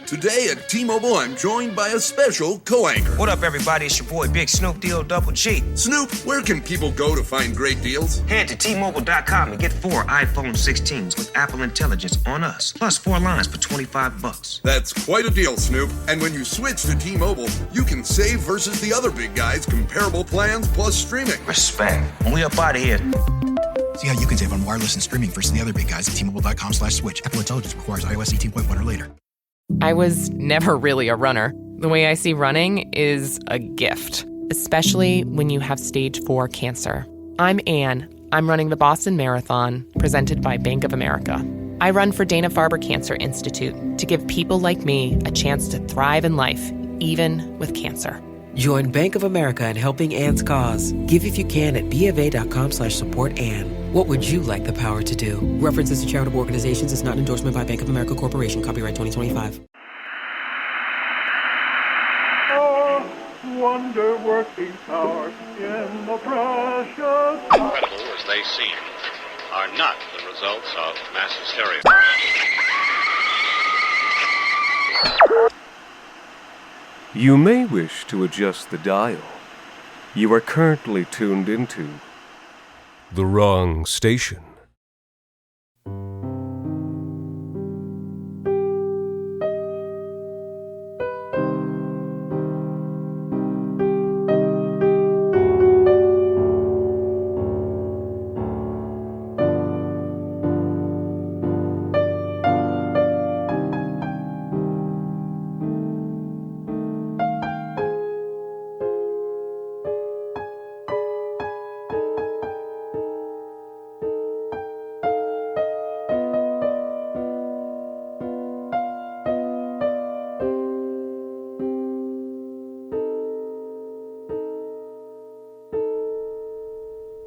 Today at T-Mobile, I'm joined by a special co-anchor. What up, everybody? It's your boy, Big Snoop Deal Double G. Snoop, where can people go to find great deals? Head to T-Mobile.com and get 4 iPhone 16s with Apple Intelligence on us, plus 4 lines for $25. That's quite a deal, Snoop. And when you switch to T-Mobile, you can save versus the other big guys' comparable plans plus streaming. Respect. We up out of here. See how you can save on wireless and streaming versus the other big guys at T-Mobile.com/switch. Apple Intelligence requires iOS 18.1 or later. I was never really a runner. The way I see running is a gift, especially when you have stage 4 cancer. I'm Anne. I'm running the Boston Marathon, presented by Bank of America. I run for Dana-Farber Cancer Institute to give people like me a chance to thrive in life, even with cancer. Join Bank of America in helping Anne's cause. Give if you can at BofA.com/supportAnne. What would you like the power to do? References to charitable organizations is not an endorsement by Bank of America Corporation. Copyright 2025. Oh, wonder-working power in the precious... Incredible as they seem, are not the results of mass hysteria. You may wish to adjust the dial. You are currently tuned into the wrong station.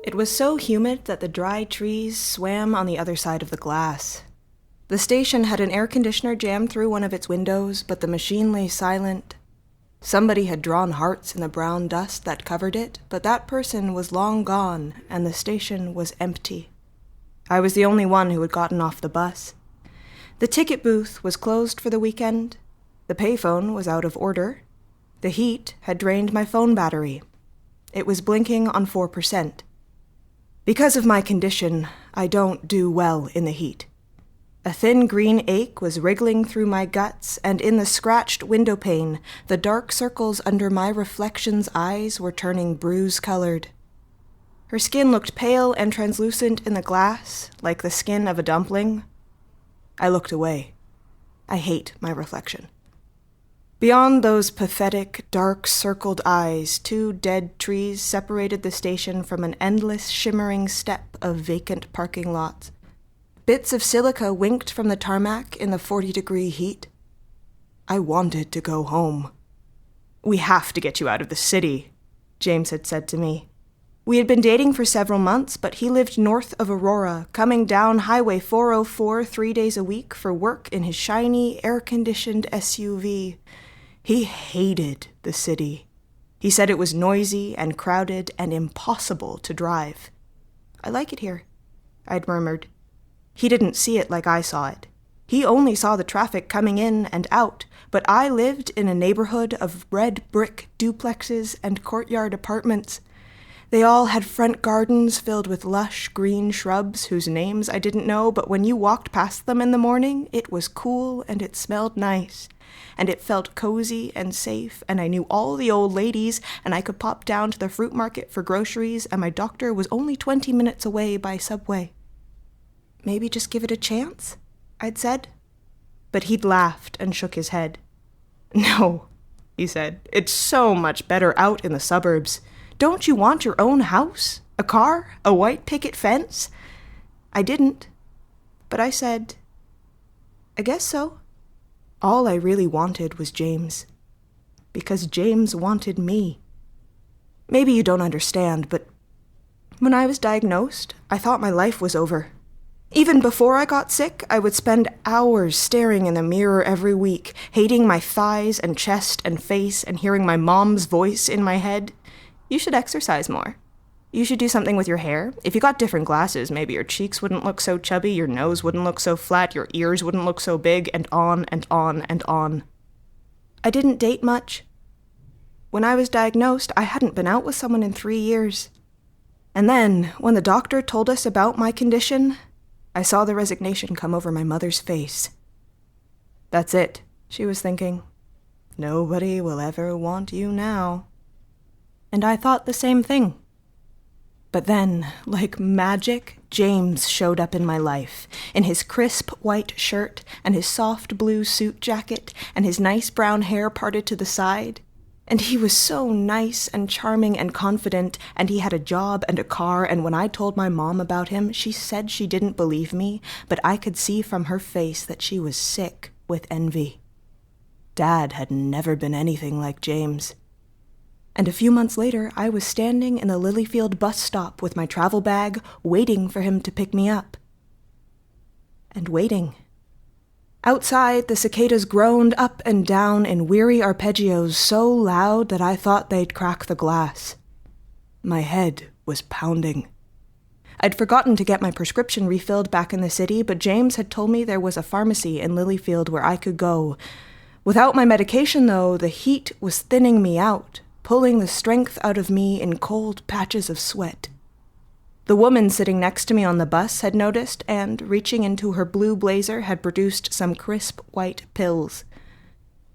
It was so humid that the dry trees swam on the other side of the glass. The station had an air conditioner jammed through one of its windows, but the machine lay silent. Somebody had drawn hearts in the brown dust that covered it, but that person was long gone, and the station was empty. I was the only one who had gotten off the bus. The ticket booth was closed for the weekend. The payphone was out of order. The heat had drained my phone battery. It was blinking on 4%. Because of my condition, I don't do well in the heat. A thin green ache was wriggling through my guts, and in the scratched window pane, the dark circles under my reflection's eyes were turning bruise-colored. Her skin looked pale and translucent in the glass, like the skin of a dumpling. I looked away. I hate my reflection. Beyond those pathetic, dark-circled eyes, 2 dead trees separated the station from an endless, shimmering steppe of vacant parking lots. Bits of silica winked from the tarmac in the 40-degree heat. I wanted to go home. "We have to get you out of the city," James had said to me. We had been dating for several months, but he lived north of Aurora, coming down Highway 404 3 days a week for work in his shiny, air-conditioned SUV. He hated the city. He said it was noisy and crowded and impossible to drive. "I like it here," I'd murmured. He didn't see it like I saw it. He only saw the traffic coming in and out, but I lived in a neighborhood of red brick duplexes and courtyard apartments. They all had front gardens filled with lush green shrubs whose names I didn't know, but when you walked past them in the morning, it was cool and it smelled nice. And it felt cozy and safe, and I knew all the old ladies, and I could pop down to the fruit market for groceries, and my doctor was only 20 minutes away by subway. "Maybe just give it a chance," I'd said. But he'd laughed and shook his head. "No," he said, "it's so much better out in the suburbs. Don't you want your own house? A car? A white picket fence?" I didn't, but I said, "I guess so." All I really wanted was James, because James wanted me. Maybe you don't understand, but when I was diagnosed, I thought my life was over. Even before I got sick, I would spend hours staring in the mirror every week, hating my thighs and chest and face and hearing my mom's voice in my head. "You should exercise more." You should do something with your hair. If you got different glasses, maybe your cheeks wouldn't look so chubby, your nose wouldn't look so flat, your ears wouldn't look so big, and on and on and on. I didn't date much. When I was diagnosed, I hadn't been out with someone in 3 years. And then, when the doctor told us about my condition, I saw the resignation come over my mother's face. That's it, she was thinking. Nobody will ever want you now. And I thought the same thing. But then, like magic, James showed up in my life, in his crisp white shirt and his soft blue suit jacket and his nice brown hair parted to the side. And he was so nice and charming and confident, and he had a job and a car, and when I told my mom about him, she said she didn't believe me, but I could see from her face that she was sick with envy. Dad had never been anything like James. And a few months later, I was standing in the Lilyfield bus stop with my travel bag, waiting for him to pick me up. And waiting. Outside, the cicadas groaned up and down in weary arpeggios so loud that I thought they'd crack the glass. My head was pounding. I'd forgotten to get my prescription refilled back in the city, but James had told me there was a pharmacy in Lilyfield where I could go. Without my medication, though, the heat was thinning me out, pulling the strength out of me in cold patches of sweat. The woman sitting next to me on the bus had noticed and, reaching into her blue blazer, had produced some crisp white pills.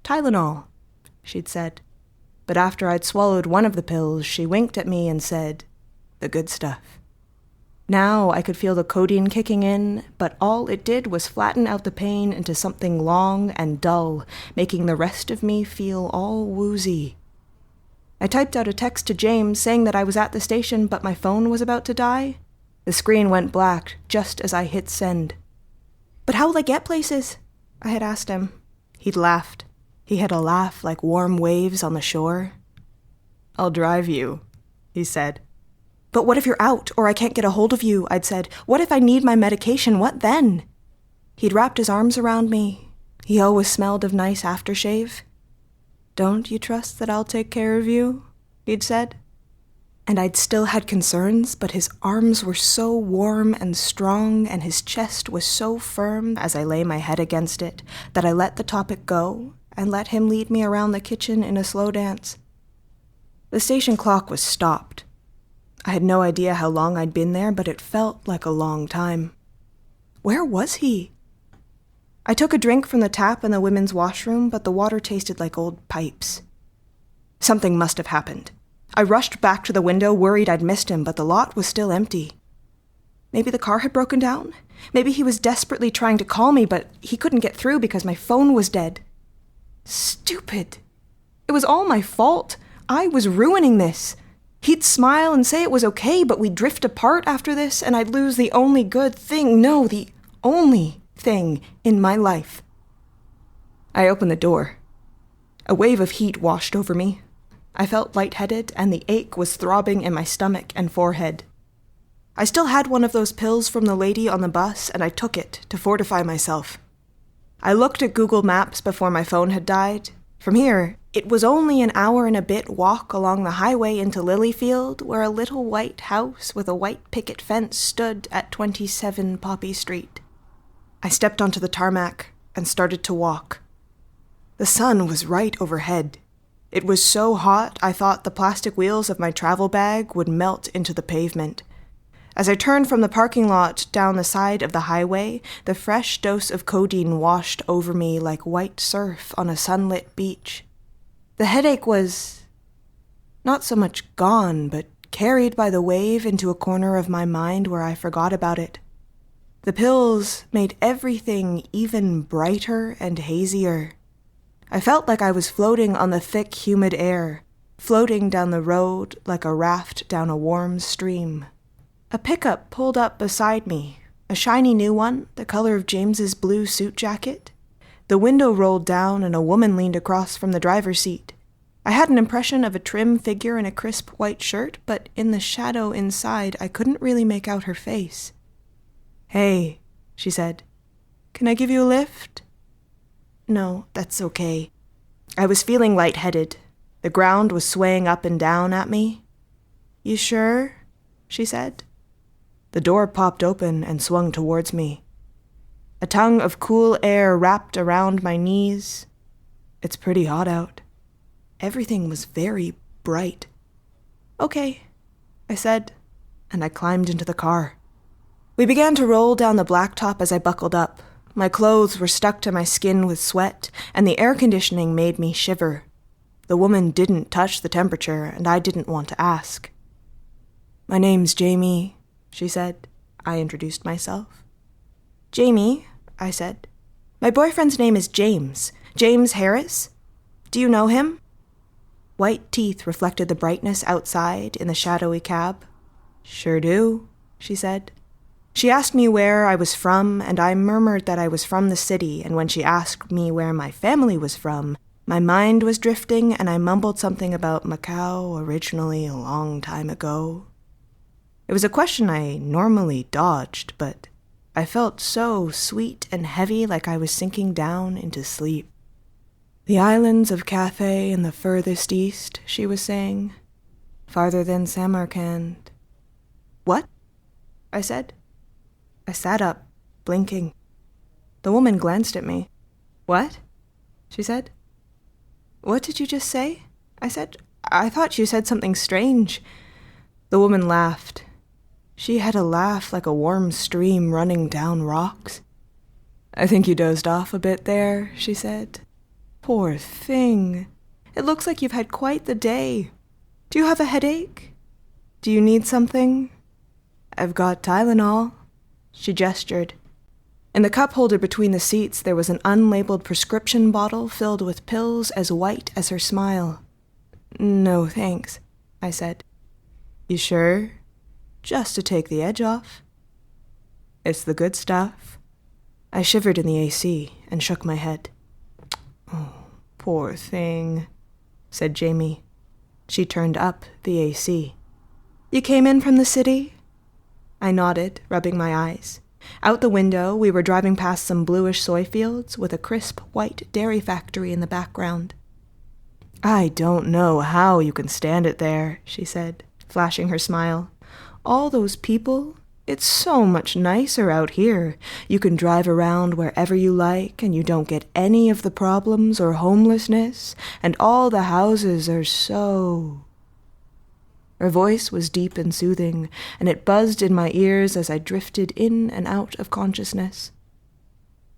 Tylenol, she'd said. But after I'd swallowed one of the pills, she winked at me and said, the good stuff. Now I could feel the codeine kicking in, but all it did was flatten out the pain into something long and dull, making the rest of me feel all woozy. I typed out a text to James saying that I was at the station, but my phone was about to die. The screen went black just as I hit send. But how will I get places? I had asked him. He'd laughed. He had a laugh like warm waves on the shore. I'll drive you, he said. But what if you're out, or I can't get a hold of you, I'd said. What if I need my medication? What then? He'd wrapped his arms around me. He always smelled of nice aftershave. Don't you trust that I'll take care of you? He'd said. And I'd still had concerns, but his arms were so warm and strong, and his chest was so firm as I lay my head against it, that I let the topic go and let him lead me around the kitchen in a slow dance. The station clock was stopped. I had no idea how long I'd been there, but it felt like a long time. Where was he? I took a drink from the tap in the women's washroom, but the water tasted like old pipes. Something must have happened. I rushed back to the window, worried I'd missed him, but the lot was still empty. Maybe the car had broken down? Maybe he was desperately trying to call me, but he couldn't get through because my phone was dead. Stupid. It was all my fault. I was ruining this. He'd smile and say it was okay, but we'd drift apart after this, and I'd lose the only good thing, no, the only thing in my life. I opened the door. A wave of heat washed over me. I felt lightheaded, and the ache was throbbing in my stomach and forehead. I still had one of those pills from the lady on the bus, and I took it to fortify myself. I looked at Google Maps before my phone had died. From here, it was only an hour and a bit walk along the highway into Lilyfield, where a little white house with a white picket fence stood at 27 Poppy Street. I stepped onto the tarmac and started to walk. The sun was right overhead. It was so hot I thought the plastic wheels of my travel bag would melt into the pavement. As I turned from the parking lot down the side of the highway, the fresh dose of codeine washed over me like white surf on a sunlit beach. The headache was not so much gone, but carried by the wave into a corner of my mind where I forgot about it. The pills made everything even brighter and hazier. I felt like I was floating on the thick, humid air, floating down the road like a raft down a warm stream. A pickup pulled up beside me, a shiny new one, the color of James's blue suit jacket. The window rolled down and a woman leaned across from the driver's seat. I had an impression of a trim figure in a crisp white shirt, but in the shadow inside I couldn't really make out her face. "Hey," she said. "Can I give you a lift?" "No, that's okay." I was feeling lightheaded. The ground was swaying up and down at me. "You sure?" she said. The door popped open and swung towards me. A tongue of cool air wrapped around my knees. It's pretty hot out. Everything was very bright. Okay, I said, and I climbed into the car. We began to roll down the blacktop as I buckled up. My clothes were stuck to my skin with sweat, and the air conditioning made me shiver. The woman didn't touch the temperature, and I didn't want to ask. "My name's Jamie," she said. I introduced myself. "Jamie," I said. "My boyfriend's name is James. James Harris. Do you know him?" White teeth reflected the brightness outside in the shadowy cab. "Sure do," she said. She asked me where I was from, and I murmured that I was from the city, and when she asked me where my family was from, my mind was drifting, and I mumbled something about Macau originally a long time ago. It was a question I normally dodged, but I felt so sweet and heavy, like I was sinking down into sleep. "The islands of Cathay in the furthest east," she was saying. "Farther than Samarkand." "What?" I said. I sat up, blinking. The woman glanced at me. "What?" she said. "What did you just say?" I said. "I thought you said something strange." The woman laughed. She had a laugh like a warm stream running down rocks. "I think you dozed off a bit there," she said. "Poor thing. It looks like you've had quite the day. Do you have a headache? Do you need something? I've got Tylenol." She gestured. In the cup holder between the seats, there was an unlabeled prescription bottle filled with pills as white as her smile. "No, thanks," I said. "You sure? Just to take the edge off." "It's the good stuff." I shivered in the AC and shook my head. "Oh, poor thing," said Jamie. She turned up the AC. "You came in from the city?" I nodded, rubbing my eyes. Out the window, we were driving past some bluish soy fields with a crisp white dairy factory in the background. "I don't know how you can stand it there," she said, flashing her smile. "All those people, it's so much nicer out here. You can drive around wherever you like, and you don't get any of the problems or homelessness, and all the houses are so..." Her voice was deep and soothing, and it buzzed in my ears as I drifted in and out of consciousness.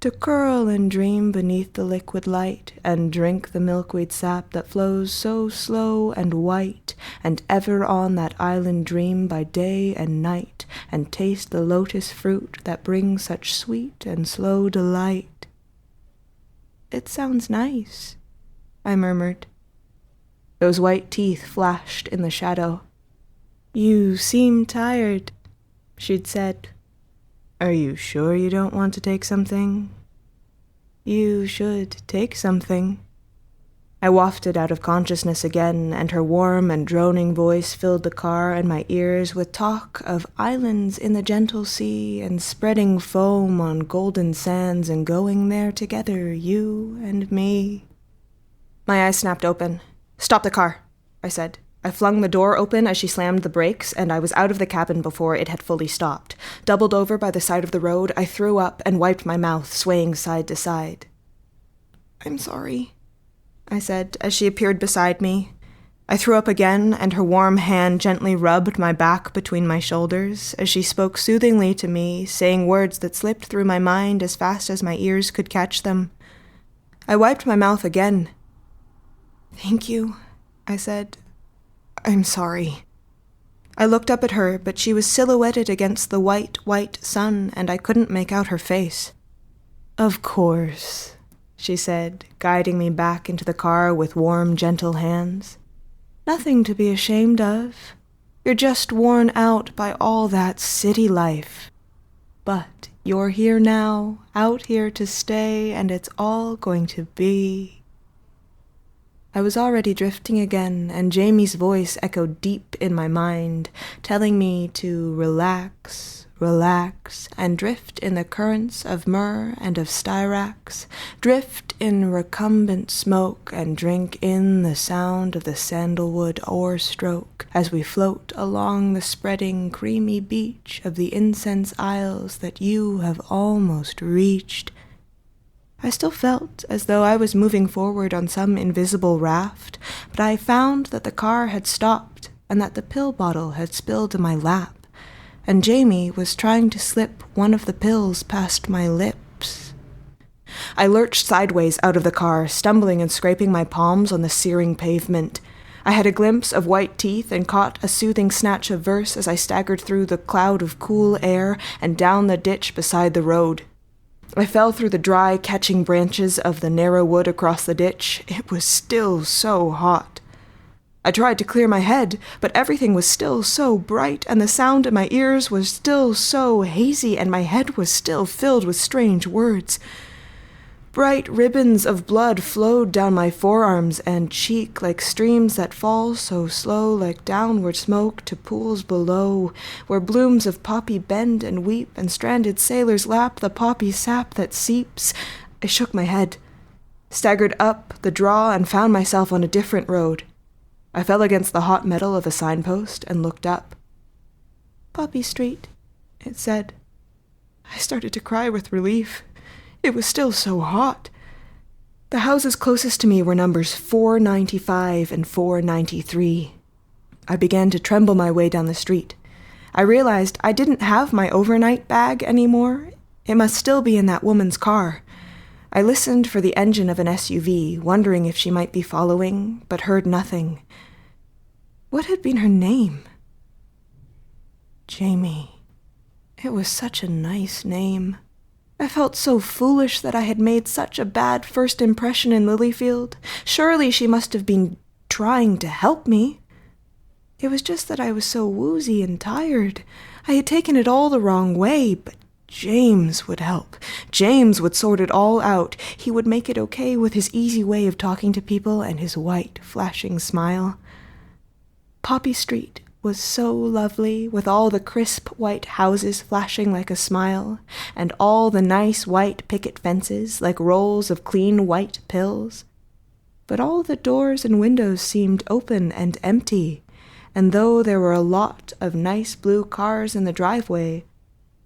"To curl and dream beneath the liquid light, and drink the milkweed sap that flows so slow and white, and ever on that island dream by day and night, and taste the lotus fruit that brings such sweet and slow delight." "It sounds nice," I murmured. Those white teeth flashed in the shadow. "You seem tired," she'd said. "Are you sure you don't want to take something?" "You should take something." I wafted out of consciousness again, and her warm and droning voice filled the car and my ears with talk of islands in the gentle sea and spreading foam on golden sands and going there together, you and me. My eyes snapped open. "Stop the car," I said. I flung the door open as she slammed the brakes, and I was out of the cabin before it had fully stopped. Doubled over by the side of the road, I threw up and wiped my mouth, swaying side to side. "I'm sorry," I said, as she appeared beside me. I threw up again, and her warm hand gently rubbed my back between my shoulders as she spoke soothingly to me, saying words that slipped through my mind as fast as my ears could catch them. I wiped my mouth again. "Thank you," I said. "I'm sorry." I looked up at her, but she was silhouetted against the white, white sun, and I couldn't make out her face. "Of course," she said, guiding me back into the car with warm, gentle hands. "Nothing to be ashamed of. You're just worn out by all that city life. But you're here now, out here to stay, and it's all going to be..." I was already drifting again, and Jamie's voice echoed deep in my mind, telling me to relax, relax, and drift in the currents of myrrh and of styrax, drift in recumbent smoke, and drink in the sound of the sandalwood oar-stroke as we float along the spreading creamy beach of the incense isles that you have almost reached. I still felt as though I was moving forward on some invisible raft, but I found that the car had stopped and that the pill bottle had spilled in my lap, and Jamie was trying to slip one of the pills past my lips. I lurched sideways out of the car, stumbling and scraping my palms on the searing pavement. I had a glimpse of white teeth and caught a soothing snatch of verse as I staggered through the cloud of cool air and down the ditch beside the road. I fell through the dry, catching branches of the narrow wood across the ditch. It was still so hot. I tried to clear my head, but everything was still so bright, and the sound in my ears was still so hazy, and my head was still filled with strange words. Bright ribbons of blood flowed down my forearms and cheek like streams that fall so slow like downward smoke to pools below, where blooms of poppy bend and weep and stranded sailors lap the poppy sap that seeps. I shook my head, staggered up the draw, and found myself on a different road. I fell against the hot metal of a signpost and looked up. "Poppy Street," it said. I started to cry with relief. It was still so hot. The houses closest to me were numbers 495 and 493. I began to tremble my way down the street. I realized I didn't have my overnight bag anymore. It must still be in that woman's car. I listened for the engine of an SUV, wondering if she might be following, but heard nothing. What had been her name? Jamie. It was such a nice name. I felt so foolish that I had made such a bad first impression in Lilyfield. Surely she must have been trying to help me. It was just that I was so woozy and tired. I had taken it all the wrong way, but James would help. James would sort it all out. He would make it okay with his easy way of talking to people and his white, flashing smile. Poppy Street was so lovely, with all the crisp white houses flashing like a smile, and all the nice white picket fences like rolls of clean white pills. But all the doors and windows seemed open and empty, and though there were a lot of nice blue cars in the driveway,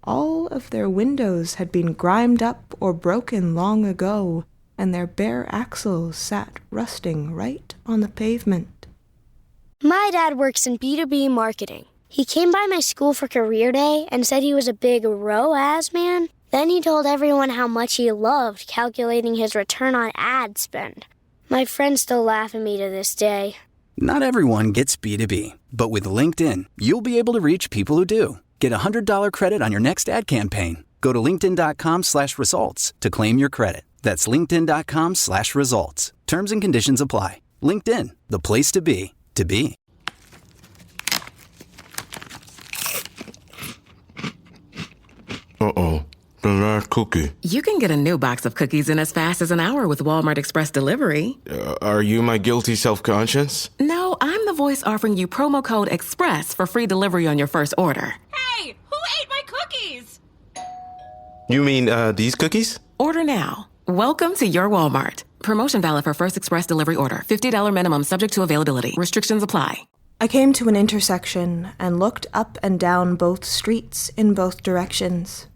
all of their windows had been grimed up or broken long ago, and their bare axles sat rusting right on the pavement. My dad works in B2B marketing. He came by my school for career day and said he was a big ROAS man. Then he told everyone how much he loved calculating his return on ad spend. My friends still laugh at me to this day. Not everyone gets B2B, but with LinkedIn, you'll be able to reach people who do. Get a $100 credit on your next ad campaign. Go to linkedin.com/results to claim your credit. That's linkedin.com/results. Terms and conditions apply. LinkedIn, the place to be. To be. Uh-oh, the last cookie. You can get a new box of cookies in as fast as an hour with Walmart Express Delivery. Are you my guilty self-conscience? No, I'm the voice offering you promo code EXPRESS for free delivery on your first order. Hey, who ate my cookies? You mean, these cookies? Order now. Welcome to your Walmart. Promotion valid for first express delivery order. $50 minimum subject to availability. Restrictions apply. I came to an intersection and looked up and down both streets in both directions.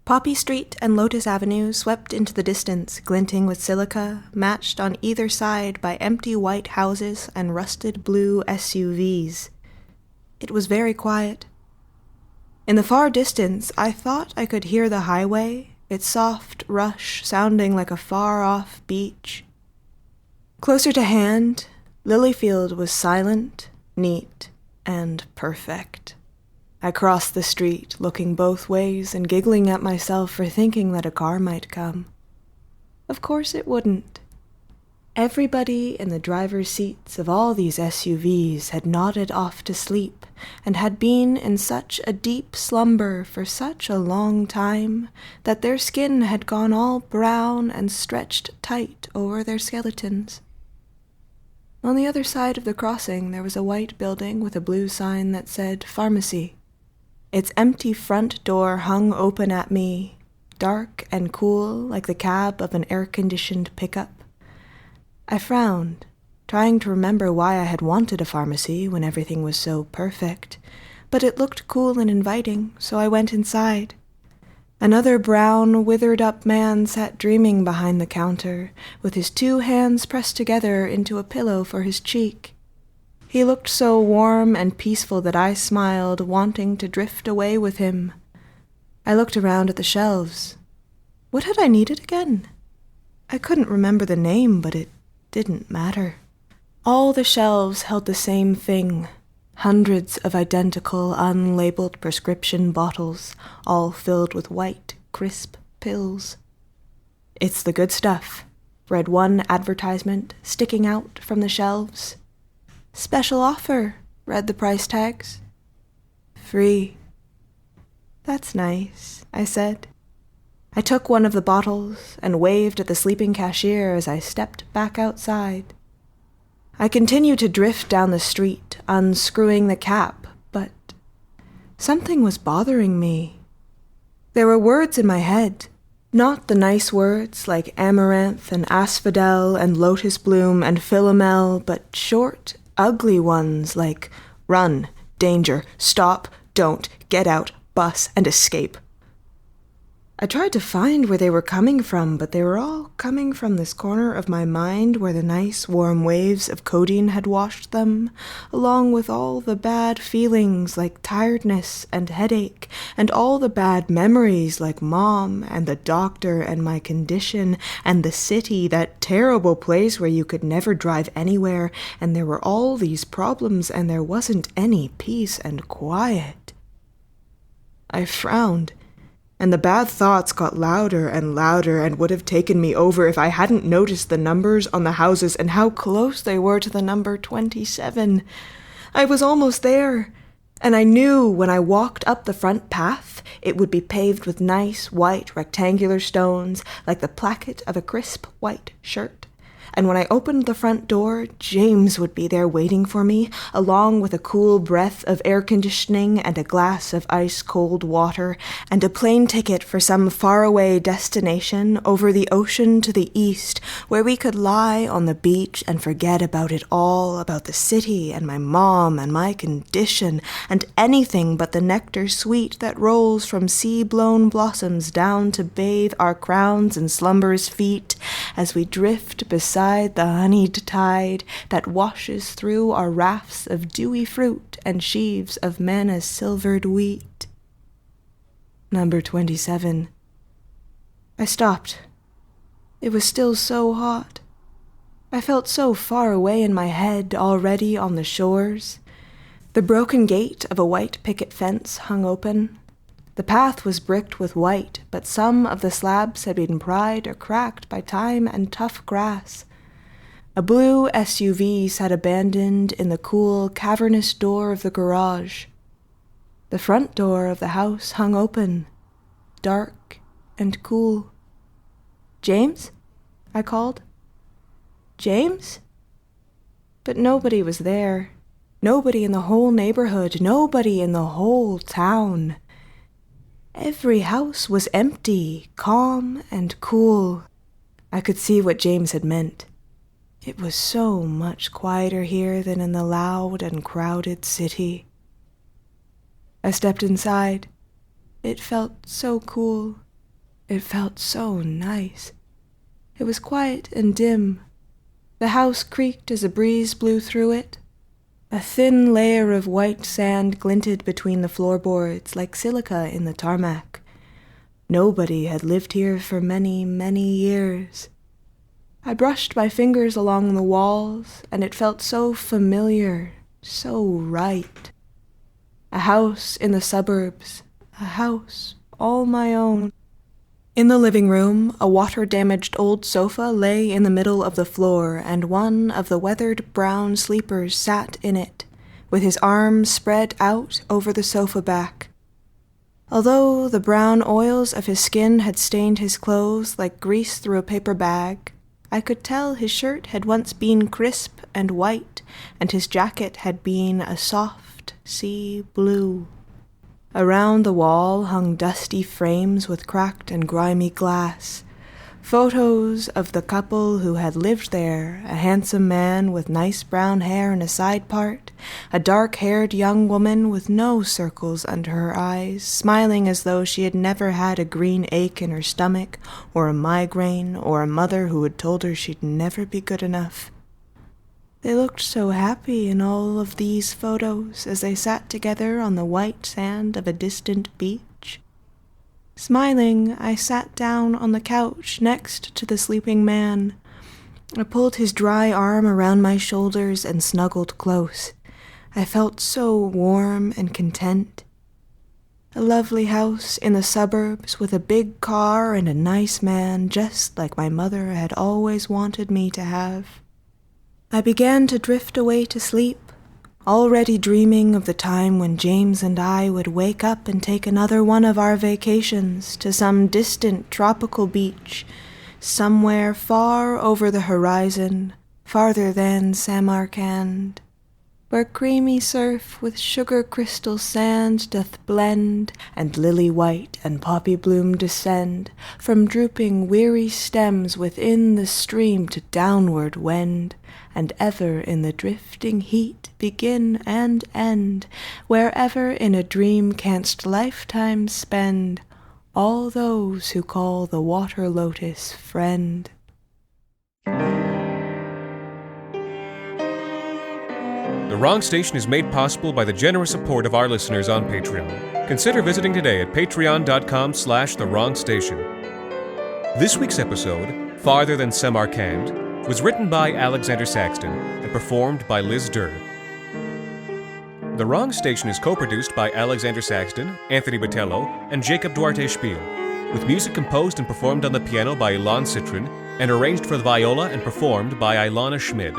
Poppy Street and Lotus Avenue swept into the distance, glinting with silica, matched on either side by empty white houses and rusted blue SUVs. It was very quiet. In the far distance, I thought I could hear the highway, its soft rush sounding like a far-off beach. Closer to hand, Lilyfield was silent, neat, and perfect. I crossed the street, looking both ways and giggling at myself for thinking that a car might come. Of course it wouldn't. Everybody in the driver's seats of all these SUVs had nodded off to sleep and had been in such a deep slumber for such a long time that their skin had gone all brown and stretched tight over their skeletons. On the other side of the crossing there was a white building with a blue sign that said pharmacy. Its empty front door hung open at me, dark and cool like the cab of an air-conditioned pickup. I frowned, trying to remember why I had wanted a pharmacy when everything was so perfect, but it looked cool and inviting, so I went inside. Another brown, withered-up man sat dreaming behind the counter, with his 2 hands pressed together into a pillow for his cheek. He looked so warm and peaceful that I smiled, wanting to drift away with him. I looked around at the shelves. What had I needed again? I couldn't remember the name, but it didn't matter. All the shelves held the same thing. Hundreds of identical, unlabeled prescription bottles, all filled with white, crisp pills. "It's the good stuff," read one advertisement, sticking out from the shelves. "Special offer," read the price tags. "Free." "That's nice," I said. I took one of the bottles and waved at the sleeping cashier as I stepped back outside. I continued to drift down the street, unscrewing the cap, but something was bothering me. There were words in my head, not the nice words like amaranth and asphodel and lotus bloom and philomel, but short, ugly ones like run, danger, stop, don't, get out, bus, and escape. I tried to find where they were coming from, but they were all coming from this corner of my mind where the nice warm waves of codeine had washed them, along with all the bad feelings like tiredness and headache, and all the bad memories like Mom and the doctor and my condition and the city, that terrible place where you could never drive anywhere, and there were all these problems and there wasn't any peace and quiet. I frowned. And the bad thoughts got louder and would have taken me over if I hadn't noticed the numbers on the houses and how close they were to the number 27. I was almost there, and I knew when I walked up the front path it would be paved with nice white rectangular stones like the placket of a crisp white shirt. And when I opened the front door, James would be there waiting for me, along with a cool breath of air conditioning and a glass of ice-cold water, and a plane ticket for some faraway destination over the ocean to the east, where we could lie on the beach and forget about it all, about the city and my mom and my condition, and anything but the nectar sweet that rolls from sea-blown blossoms down to bathe our crowns and slumberous feet as we drift beside the honeyed tide that washes through our rafts of dewy fruit and sheaves of manna's silvered wheat. Number 27. I stopped. It was still so hot. I felt so far away in my head, already on the shores. The broken gate of a white picket fence hung open. The path was bricked with white, but some of the slabs had been pried or cracked by time and tough grass. A blue SUV sat abandoned in the cool, cavernous door of the garage. The front door of the house hung open, dark and cool. "James?" I called. "James?" But nobody was there. Nobody in the whole neighborhood. Nobody in the whole town. Every house was empty, calm and cool. I could see what James had meant. It was so much quieter here than in the loud and crowded city. I stepped inside. It felt so cool. It felt so nice. It was quiet and dim. The house creaked as a breeze blew through it. A thin layer of white sand glinted between the floorboards like silica in the tarmac. Nobody had lived here for many, many years. I brushed my fingers along the walls, and it felt so familiar, so right. A house in the suburbs, a house all my own. In the living room, a water-damaged old sofa lay in the middle of the floor, and one of the weathered brown sleepers sat in it, with his arms spread out over the sofa back. Although the brown oils of his skin had stained his clothes like grease through a paper bag, I could tell his shirt had once been crisp and white, and his jacket had been a soft sea blue. Around the wall hung dusty frames with cracked and grimy glass. Photos of the couple who had lived there, a handsome man with nice brown hair and a side part, a dark-haired young woman with no circles under her eyes, smiling as though she had never had a green ache in her stomach, or a migraine, or a mother who had told her she'd never be good enough. They looked so happy in all of these photos as they sat together on the white sand of a distant beach. Smiling, I sat down on the couch next to the sleeping man. I pulled his dry arm around my shoulders and snuggled close. I felt so warm and content. A lovely house in the suburbs with a big car and a nice man, just like my mother had always wanted me to have. I began to drift away to sleep, already dreaming of the time when James and I would wake up and take another one of our vacations to some distant tropical beach, somewhere far over the horizon, farther than Samarkand, where creamy surf with sugar crystal sand doth blend, and lily white and poppy bloom descend from drooping weary stems within the stream to downward wend, and ever in the drifting heat begin and end, wherever in a dream canst lifetime spend, all those who call the water lotus friend. The Wrong Station is made possible by the generous support of our listeners on Patreon. Consider visiting today at patreon.com/The Wrong Station. This week's episode, Farther Than Samarkand, was written by Alexander Saxton and performed by Liz Durr. The Wrong Station is co-produced by Alexander Saxton, Anthony Botello, and Jacob Duarte Spiel, with music composed and performed on the piano by Ilan Citrin and arranged for the viola and performed by Ilana Schmid.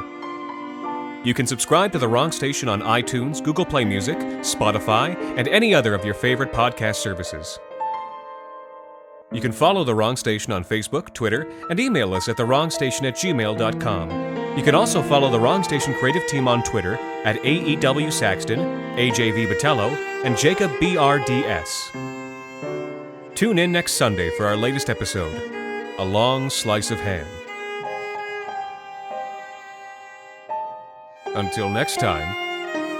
You can subscribe to The Wrong Station on iTunes, Google Play Music, Spotify, and any other of your favorite podcast services. You can follow The Wrong Station on Facebook, Twitter, and email us at thewrongstation@gmail.com. You can also follow The Wrong Station creative team on Twitter at AEW Saxton, AJV Botello, and Jacob BRDS. Tune in next Sunday for our latest episode, A Long Slice of Ham. Until next time,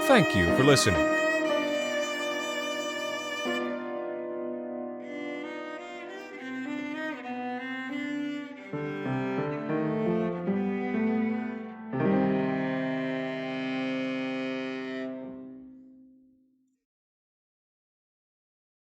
thank you for listening.